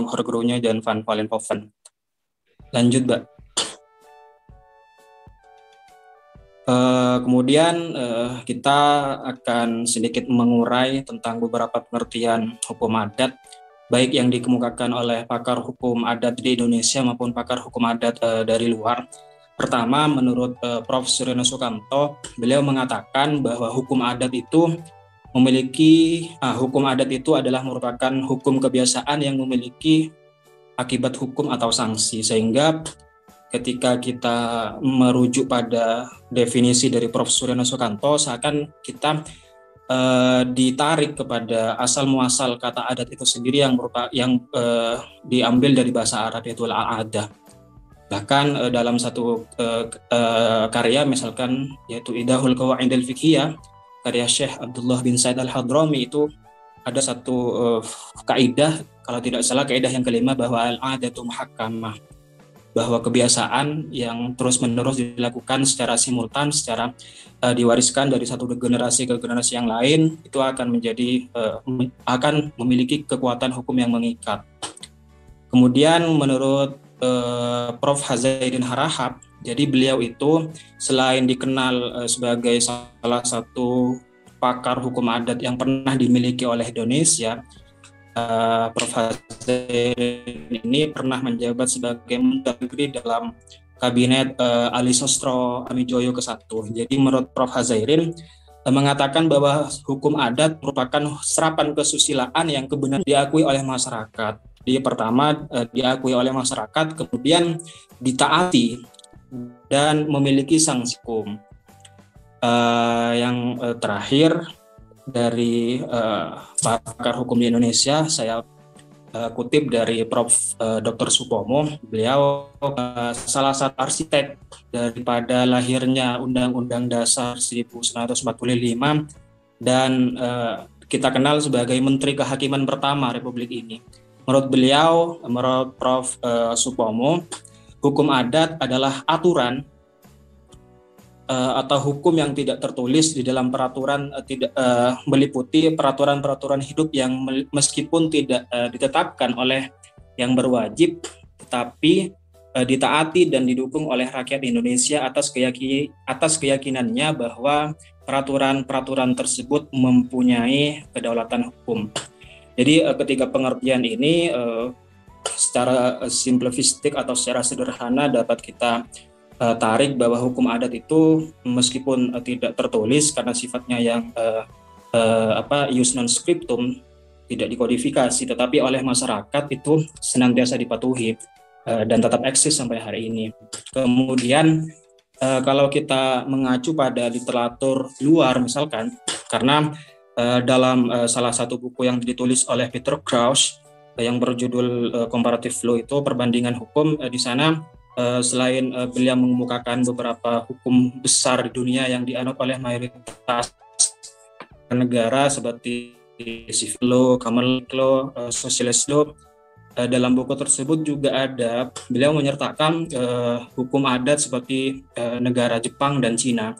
Groenye dan Van Vollenhoven. Lanjut, Mbak. Kemudian kita akan sedikit mengurai tentang beberapa pengertian hukum adat, baik yang dikemukakan oleh pakar hukum adat di Indonesia maupun pakar hukum adat dari luar. Pertama, menurut Prof. Suryono Sukamto, beliau mengatakan bahwa hukum adat itu adalah merupakan hukum kebiasaan yang memiliki akibat hukum atau sanksi, sehingga ketika kita merujuk pada definisi dari Prof. Suryono Sukamto, seakan kita ditarik kepada asal muasal kata adat itu sendiri yang diambil dari bahasa Arab, yaitu al-adah. Bahkan dalam satu karya misalkan yaitu Idahul Qawaidil Fiqhiyah karya Syekh Abdullah bin Said Al-Hadrami, itu ada satu kaidah, kalau tidak salah kaidah yang kelima, bahwa al-adatu muhakkamah, bahwa kebiasaan yang terus-menerus dilakukan secara simultan, secara diwariskan dari satu generasi ke generasi yang lain, itu akan akan memiliki kekuatan hukum yang mengikat. Kemudian menurut Prof. Hazaiddin Harahap, jadi beliau itu selain dikenal sebagai salah satu pakar hukum adat yang pernah dimiliki oleh Indonesia, Prof. Hazaiddin ini pernah menjabat sebagai Menteri dalam Kabinet Ali Sostro Amijoyo ke-1. Jadi menurut Prof. Hazaiddin mengatakan bahwa hukum adat merupakan serapan kesusilaan yang kebenaran diakui oleh masyarakat. Jadi pertama diakui oleh masyarakat, kemudian ditaati dan memiliki sanksi hukum. Yang terakhir dari pakar hukum di Indonesia, saya kutip dari Prof. Dr. Supomo. Beliau salah satu arsitek daripada lahirnya Undang-Undang Dasar 1945 dan kita kenal sebagai Menteri Kehakiman pertama Republik ini. Menurut beliau, menurut Prof. Supomo, hukum adat adalah aturan atau hukum yang tidak tertulis di dalam peraturan, tidak meliputi peraturan-peraturan hidup yang meskipun tidak ditetapkan oleh yang berwajib, tetapi ditaati dan didukung oleh rakyat Indonesia atas keyakinannya bahwa peraturan-peraturan tersebut mempunyai kedaulatan hukum. Jadi ketiga pengertian ini secara simplifistik atau secara sederhana dapat kita tarik bahwa hukum adat itu meskipun tidak tertulis karena sifatnya yang ius non scriptum, tidak dikodifikasi, tetapi oleh masyarakat itu senantiasa dipatuhi dan tetap eksis sampai hari ini. Kemudian kalau kita mengacu pada literatur luar misalkan, karena dalam salah satu buku yang ditulis oleh Peter Krauss yang berjudul Comparative Law, itu perbandingan hukum, di sana selain beliau mengemukakan beberapa hukum besar di dunia yang dianut oleh mayoritas negara seperti civil law, common law, socialist law, dalam buku tersebut juga ada beliau menyertakan hukum adat seperti negara Jepang dan Cina.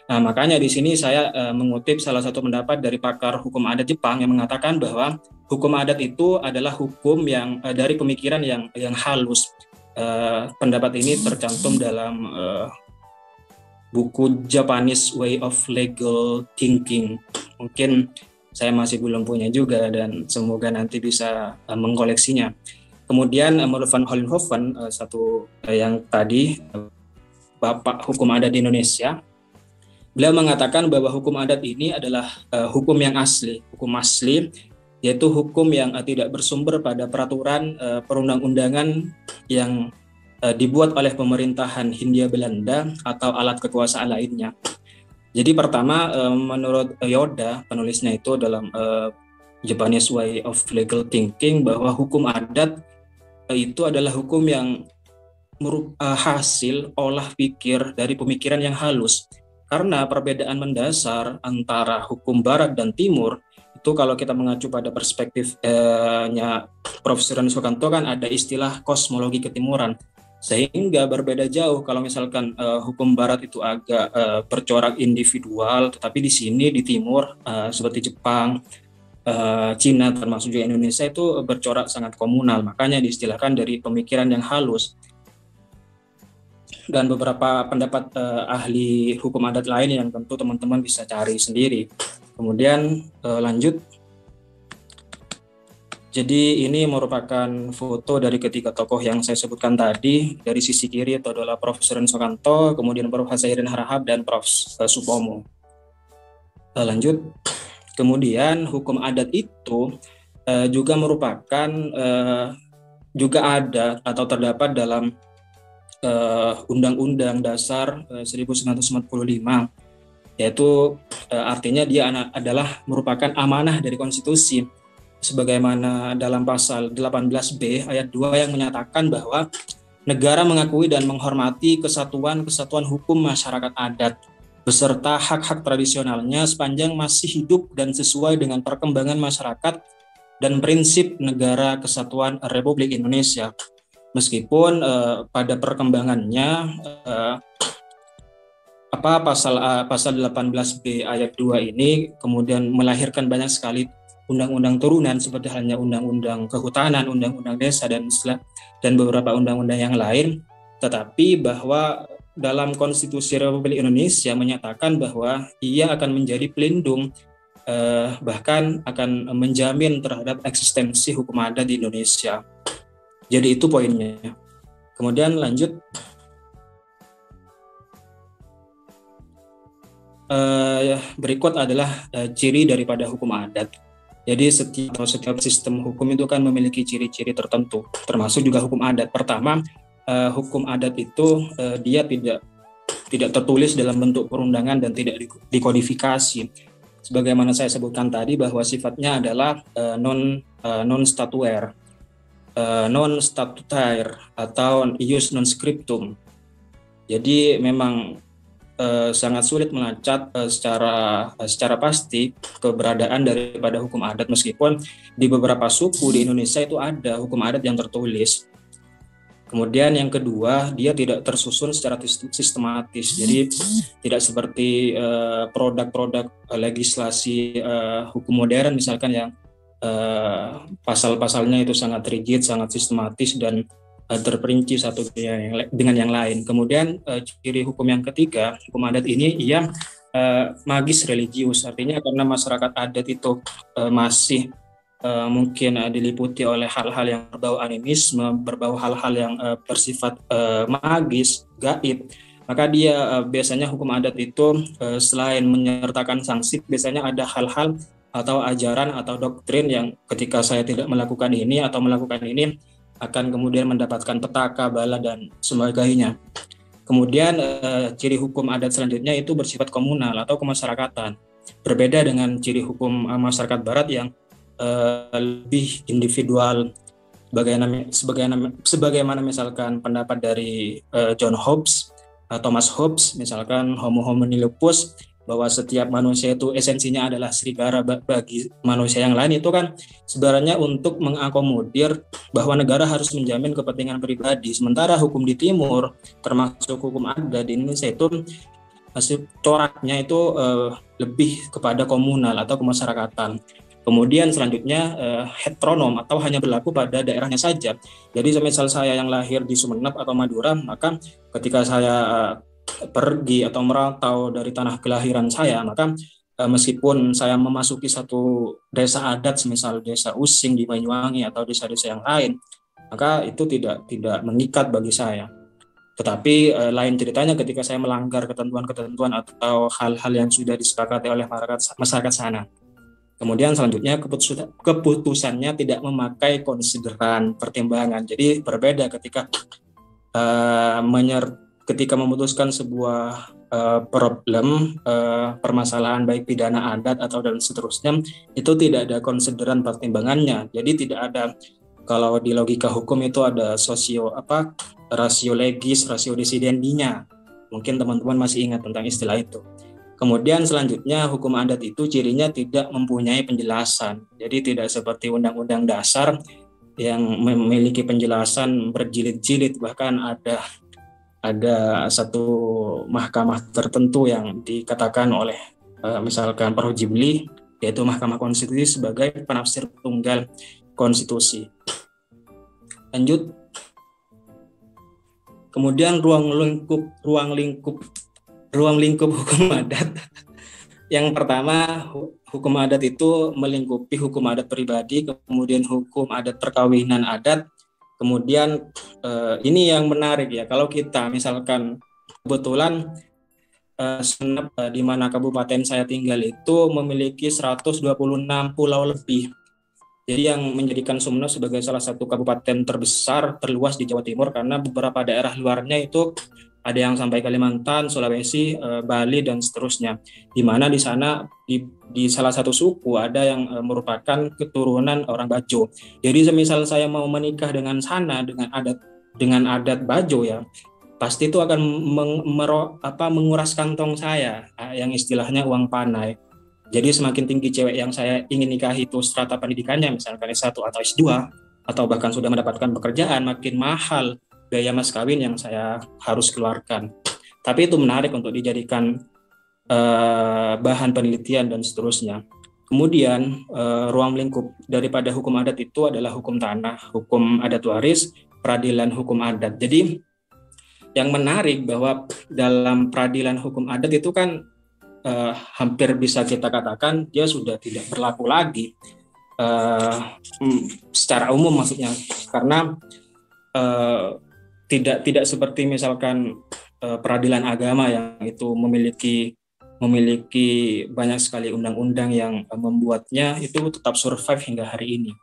Nah, makanya di sini saya mengutip salah satu pendapat dari pakar hukum adat Jepang yang mengatakan bahwa hukum adat itu adalah hukum yang dari pemikiran yang halus. Pendapat ini tercantum dalam buku Japanese Way of Legal Thinking. Mungkin saya masih belum punya juga dan semoga nanti bisa mengkoleksinya. Kemudian menurut Van Vollenhoven, satu yang tadi Bapak Hukum Adat di Indonesia, beliau mengatakan bahwa hukum adat ini adalah hukum yang asli, hukum asli, yaitu hukum yang tidak bersumber pada peraturan perundang-undangan yang dibuat oleh pemerintahan Hindia Belanda atau alat kekuasaan lainnya. Jadi pertama, menurut Yoda, penulisnya itu dalam Japanese Way of Legal Thinking, bahwa hukum adat itu adalah hukum yang hasil olah pikir dari pemikiran yang halus. Karena perbedaan mendasar antara hukum Barat dan Timur itu, kalau kita mengacu pada perspektifnya Prof. Suryono Sukamto, kan ada istilah kosmologi ketimuran, sehingga berbeda jauh kalau misalkan hukum Barat itu agak bercorak individual, tetapi di sini di Timur seperti Jepang, Cina termasuk juga Indonesia itu bercorak sangat komunal, makanya diistilahkan dari pemikiran yang halus. Dan beberapa pendapat ahli hukum adat lain yang tentu teman-teman bisa cari sendiri. Kemudian lanjut. Jadi ini merupakan foto dari ketiga tokoh yang saya sebutkan tadi. Dari sisi kiri itu adalah Prof. Suren Soekanto, kemudian Prof. Zairin Harahap, dan Prof. Supomo. Lanjut. Kemudian hukum adat itu juga merupakan juga ada atau terdapat dalam Undang-Undang Dasar 1945, yaitu artinya dia adalah merupakan amanah dari konstitusi, sebagaimana dalam pasal 18B ayat 2 yang menyatakan bahwa negara mengakui dan menghormati kesatuan hukum masyarakat adat beserta hak-hak tradisionalnya sepanjang masih hidup dan sesuai dengan perkembangan masyarakat dan prinsip negara kesatuan Republik Indonesia. Meskipun pada perkembangannya pasal 18B ayat 2 ini kemudian melahirkan banyak sekali undang-undang turunan seperti halnya undang-undang kehutanan, undang-undang desa, dan beberapa undang-undang yang lain, tetapi bahwa dalam Konstitusi Republik Indonesia menyatakan bahwa ia akan menjadi pelindung, bahkan akan menjamin terhadap eksistensi hukum adat di Indonesia. Jadi itu poinnya. Kemudian lanjut. Berikut adalah ciri daripada hukum adat. Jadi setiap sistem hukum itu kan memiliki ciri-ciri tertentu, termasuk juga hukum adat. Pertama, hukum adat itu dia tidak tertulis dalam bentuk perundangan dan tidak dikodifikasi. Sebagaimana saya sebutkan tadi bahwa sifatnya adalah non statuer, non statutaire atau ius non scriptum. Jadi memang sangat sulit melacak secara pasti keberadaan daripada hukum adat, meskipun di beberapa suku di Indonesia itu ada hukum adat yang tertulis. Kemudian yang kedua, dia tidak tersusun secara sistematis. Jadi tidak seperti produk-produk legislasi hukum modern misalkan yang pasal-pasalnya itu sangat rigid, sangat sistematis dan terperinci satu dengan yang lain. Kemudian ciri hukum yang ketiga, hukum adat ini ia magis religius, artinya karena masyarakat adat itu masih mungkin diliputi oleh hal-hal yang berbau animisme, berbau hal-hal yang bersifat magis, gaib, maka dia biasanya hukum adat itu selain menyertakan sanksi, biasanya ada hal-hal atau ajaran atau doktrin yang ketika saya tidak melakukan ini atau melakukan ini akan kemudian mendapatkan petaka, bala, dan sebagainya. Kemudian ciri hukum adat selanjutnya itu bersifat komunal atau kemasyarakatan. Berbeda dengan ciri hukum masyarakat barat yang lebih individual, sebagaimana misalkan pendapat dari John Hobbes, Thomas Hobbes, misalkan homo homini lupus, bahwa setiap manusia itu esensinya adalah serigala bagi manusia yang lain. Itu kan sebenarnya untuk mengakomodir bahwa negara harus menjamin kepentingan pribadi, sementara hukum di timur termasuk hukum adat di Indonesia itu masih coraknya itu lebih kepada komunal atau kemasyarakatan. Kemudian selanjutnya heteronom atau hanya berlaku pada daerahnya saja. Jadi misal saya yang lahir di Sumeneb atau Madura, maka ketika saya pergi atau merantau dari tanah kelahiran saya, maka meskipun saya memasuki satu desa adat, semisal desa Using di Banyuwangi atau desa-desa yang lain, maka itu tidak mengikat bagi saya. Tetapi lain ceritanya ketika saya melanggar ketentuan-ketentuan atau hal-hal yang sudah disepakati oleh masyarakat sana. Kemudian selanjutnya keputusannya tidak memakai konsideran pertimbangan. Jadi berbeda ketika ketika memutuskan sebuah problem, permasalahan baik pidana adat atau dan seterusnya, itu tidak ada konsideran pertimbangannya. Jadi tidak ada, kalau di logika hukum itu ada rasio legis, rasio decidendi-nya. Mungkin teman-teman masih ingat tentang istilah itu. Kemudian selanjutnya hukum adat itu cirinya tidak mempunyai penjelasan. Jadi tidak seperti undang-undang dasar yang memiliki penjelasan berjilid-jilid, bahkan ada satu mahkamah tertentu yang dikatakan oleh misalkan Prof. Jimli yaitu Mahkamah Konstitusi sebagai penafsir tunggal konstitusi. Lanjut. Kemudian ruang lingkup hukum adat. Yang pertama, hukum adat itu melingkupi hukum adat pribadi, kemudian hukum adat perkawinan adat. Kemudian ini yang menarik ya, kalau kita misalkan kebetulan Sumeneb di mana kabupaten saya tinggal itu memiliki 126 pulau lebih. Jadi yang menjadikan Sumeneb sebagai salah satu kabupaten terbesar, terluas di Jawa Timur, karena beberapa daerah luarnya itu ada yang sampai Kalimantan, Sulawesi, Bali, dan seterusnya. Di mana di sana, di salah satu suku ada yang merupakan keturunan orang Bajo. Jadi semisal saya mau menikah dengan sana, dengan adat Bajo ya, pasti itu akan menguras kantong saya, yang istilahnya uang panai. Jadi semakin tinggi cewek yang saya ingin nikahi itu strata pendidikannya, misalkan S1 atau S2, atau bahkan sudah mendapatkan pekerjaan, makin mahal biaya mas kawin yang saya harus keluarkan. Tapi itu menarik untuk dijadikan bahan penelitian dan seterusnya. Kemudian ruang lingkup daripada hukum adat itu adalah hukum tanah, hukum adat waris, peradilan hukum adat. Jadi yang menarik bahwa dalam peradilan hukum adat itu kan hampir bisa kita katakan dia sudah tidak berlaku lagi secara umum, maksudnya karena tidak seperti misalkan peradilan agama yang itu memiliki banyak sekali undang-undang yang membuatnya itu tetap survive hingga hari ini.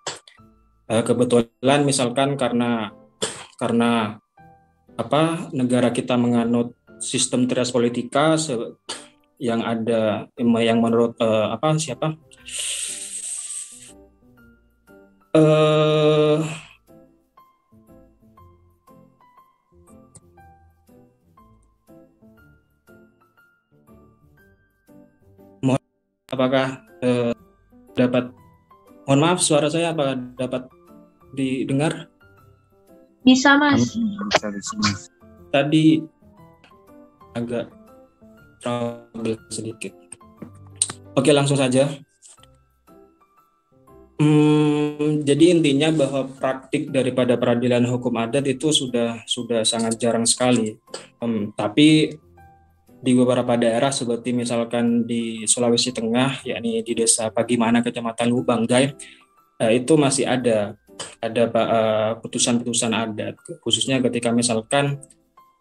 Kebetulan misalkan karena negara kita menganut sistem trias politika yang ada yang menurut apakah dapat, mohon maaf suara saya apakah dapat didengar? Bisa Mas. Tadi agak trouble sedikit. Oke, langsung saja. Jadi intinya bahwa praktik daripada peradilan hukum adat itu sudah sangat jarang sekali. Tapi di beberapa daerah seperti misalkan di Sulawesi Tengah, yakni di Desa Pagimana, Kecamatan Lubanggai, itu masih ada putusan-putusan adat, khususnya ketika misalkan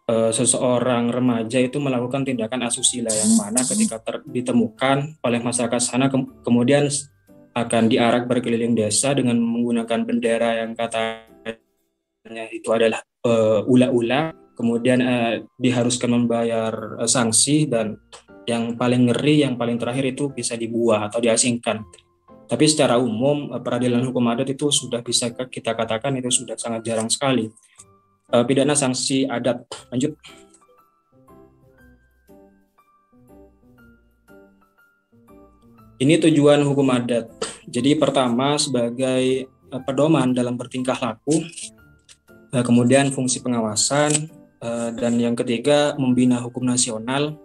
seseorang remaja itu melakukan tindakan asusila, yang mana ketika ditemukan oleh masyarakat sana kemudian akan diarak berkeliling desa dengan menggunakan bendera yang katanya itu adalah ula-ula, kemudian diharuskan membayar sanksi, dan yang paling ngeri, yang paling terakhir itu bisa dibuang atau diasingkan. Tapi secara umum peradilan hukum adat itu sudah bisa kita katakan itu sudah sangat jarang sekali. Pidana sanksi adat. Lanjut. Ini tujuan hukum adat. Jadi pertama sebagai pedoman dalam bertingkah laku, kemudian fungsi pengawasan, dan yang ketiga membina hukum nasional.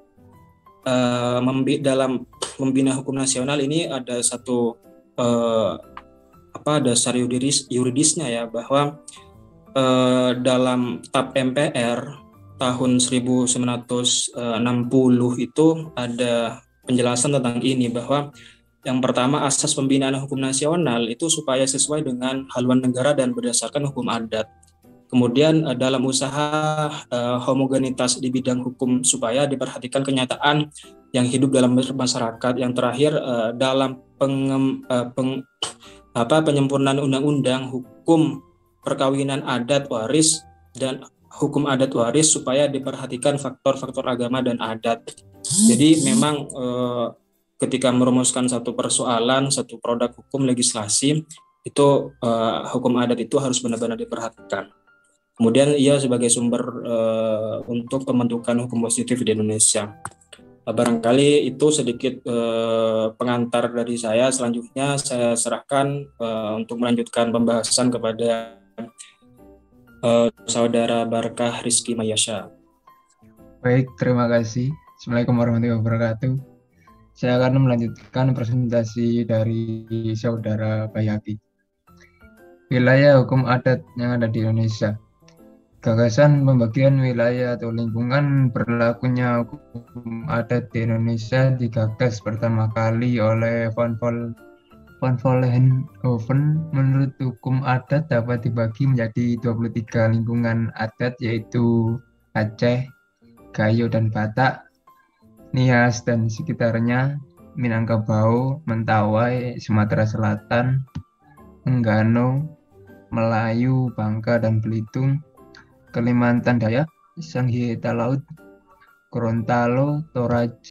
Dalam membina hukum nasional ini ada satu dasar yuridisnya ya, bahwa dalam TAP MPR tahun 1960 itu ada penjelasan tentang ini, bahwa yang pertama asas pembinaan hukum nasional itu supaya sesuai dengan haluan negara dan berdasarkan hukum adat. Kemudian dalam usaha homogenitas di bidang hukum supaya diperhatikan kenyataan yang hidup dalam masyarakat. Yang terakhir dalam penyempurnaan undang-undang hukum perkawinan adat waris dan hukum adat waris supaya diperhatikan faktor-faktor agama dan adat. Jadi memang ketika merumuskan satu persoalan, satu produk hukum legislasi, itu hukum adat itu harus benar-benar diperhatikan. Kemudian ia sebagai sumber untuk pembentukan hukum positif di Indonesia. Barangkali itu sedikit pengantar dari saya. Selanjutnya saya serahkan untuk melanjutkan pembahasan kepada Saudara Barkah Rizky Mayasha. Baik, terima kasih. Assalamualaikum warahmatullahi wabarakatuh. Saya akan melanjutkan presentasi dari Saudara Bayaki. Wilayah hukum adat yang ada di Indonesia. Gagasan pembagian wilayah atau lingkungan berlakunya hukum adat di Indonesia digagas pertama kali oleh Van Vollenhoven. Menurut hukum adat dapat dibagi menjadi 23 lingkungan adat, yaitu Aceh, Gayo dan Batak, Nias dan sekitarnya, Minangkabau, Mentawai, Sumatera Selatan, Enggano, Melayu, Bangka dan Belitung, Kalimantan Dayak, Sangihe Talaut, Gorontalo, Toraja,